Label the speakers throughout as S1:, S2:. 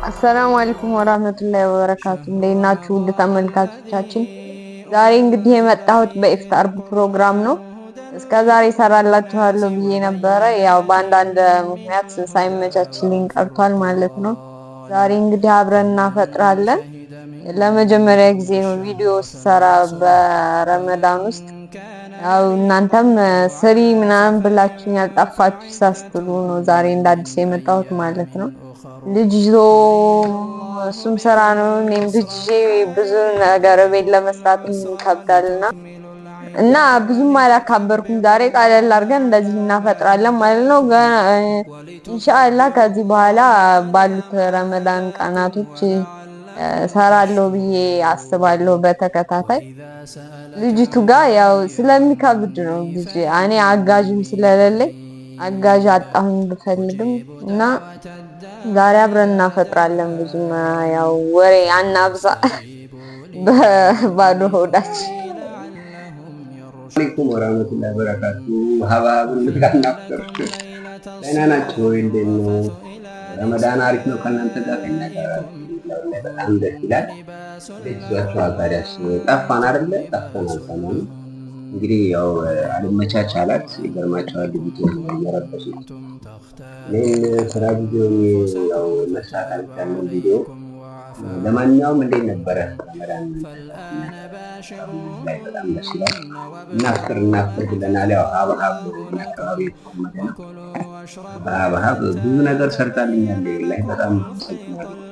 S1: አሰላሙ አለይኩም ወራህመቱላሂ ወበረካቱ። እንዴት ናችሁ ውድ ተመልካቾቻችን? ዛሬ እንግዲህ የመጣሁት በኢፍጣር ፕሮግራም ነው። እስከ ዛሬ እሰራላችኋለሁ ብዬ ነበረ። ያው በአንዳንድ ምክንያት ሳይመቻችልኝ ቀርቷል ማለት ነው። ዛሬ እንግዲህ አብረን እናፈጥራለን። ለመጀመሪያ ጊዜ ነው ቪዲዮ ስሰራ በረመዳን ውስጥ። ያው እናንተም ስሪ ምናምን ብላችሁኝ ያልጠፋችሁ ሳስትሉ ነው ዛሬ እንደ አዲስ የመጣሁት ማለት ነው። ልጅ ይዞ እሱም ስራ ነው፣ እኔም ልጅ ብዙ ነገር ቤት ለመስራት ይከብዳልና እና ብዙም አላካበርኩም። ዛሬ ቃለል አድርገን እንደዚህ እናፈጥራለን ማለት ነው። ኢንሻአላህ ከዚህ በኋላ ባሉት ረመዳን ቀናቶች ሰራለሁ ብዬ አስባለሁ በተከታታይ። ልጅቱ ጋር ያው ስለሚከብድ ነው ልጅ እኔ አጋዥም ስለሌለኝ አጋዥ አጣሁኝ ብፈልግም እና ዛሬ አብረን እናፈጥራለን። ብዙም ያው ወሬ አናብዛ በባዶ ሆዳችን።
S2: አለይኩም ወራህመቱላሂ ወበረካቱ። ሀባቡን ልጋናፍር ደህና ናችሁ ወይ? እንዴት ነው? ረመዳን አሪፍ ነው ከእናንተ ጋር? ከኛ ጋር በጣም ደስ ይላል። እንዴት ይዟችኋል ታዲያስ? ጠፋን አይደለ? ጠፍተናል ሰሞኑን። እንግዲህ ያው አልመቻች አላት። ይገርማቸዋል። ልጅቶ እየረበሱት እኔም ስራ ቪዲዮ ያው መስራት አልቻለም ቪዲዮ። ለማንኛውም እንዴት ነበረ ረመዳን? ላይ በጣም ደስ ይላል። እናፍጥር ብለናል። ያው ሀብሀብ አካባቢ የተቀመጠ ነው። በሀብሀብ ብዙ ነገር ሰርታልኛል። ላይ በጣም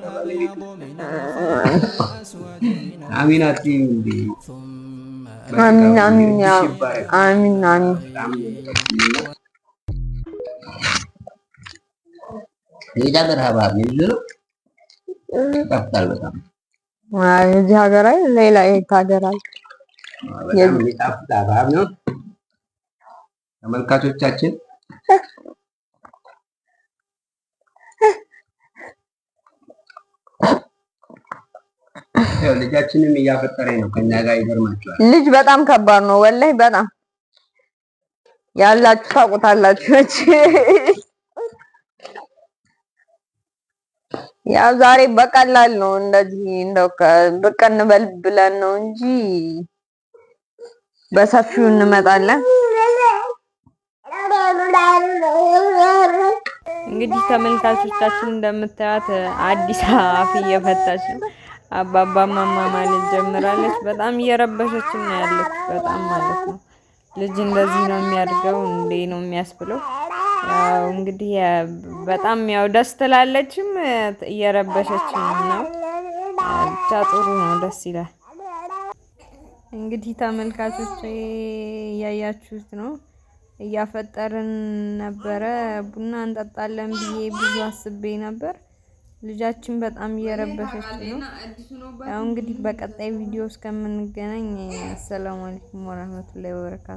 S2: ባለቤት አሚናት እንዲ
S1: አሚን አሚን ያ አሚን አሚን።
S2: የዚህ ሀገር ሀብሀብ ነው ይጣፍጣል በጣም።
S1: እዚህ ሀገር አይ ሌላ የት ሀገር አለ?
S2: በጣም የሚጣፍጥ ሀብሀብ ነው ተመልካቾቻችን። ያው ልጃችንም እያፈጠረኝ ነው ከኛ ጋር። ይገርማችኋል
S1: ልጅ በጣም ከባድ ነው ወላሂ። በጣም ያላችሁ ታውቁታላችሁ። ያው ዛሬ በቀላል ነው እንደዚህ እንደው ብቅ እንበል ብለን ነው እንጂ በሰፊው እንመጣለን። እንግዲህ ተመልካቾቻችን እንደምታዩት አዲስ አፍ እየፈታች ነው። አባባ ማማ ማለት ጀምራለች። በጣም እየረበሸች ነው ያለች በጣም ማለት ነው። ልጅ እንደዚህ ነው የሚያድገው እንዴ ነው የሚያስብለው። ያው እንግዲህ በጣም ያው ደስ ትላለችም እየረበሸች ነው። ብቻ ጥሩ ነው፣ ደስ ይላል። እንግዲህ ተመልካቾች እያያችሁት ነው። እያፈጠርን ነበረ። ቡና እንጠጣለን ብዬ ብዙ አስቤ ነበር። ልጃችን በጣም እየረበሸች ነው። ያው እንግዲህ በቀጣይ ቪዲዮ እስከምንገናኝ አሰላሙ አለይኩም ወራህመቱላሂ ወበረካቱ።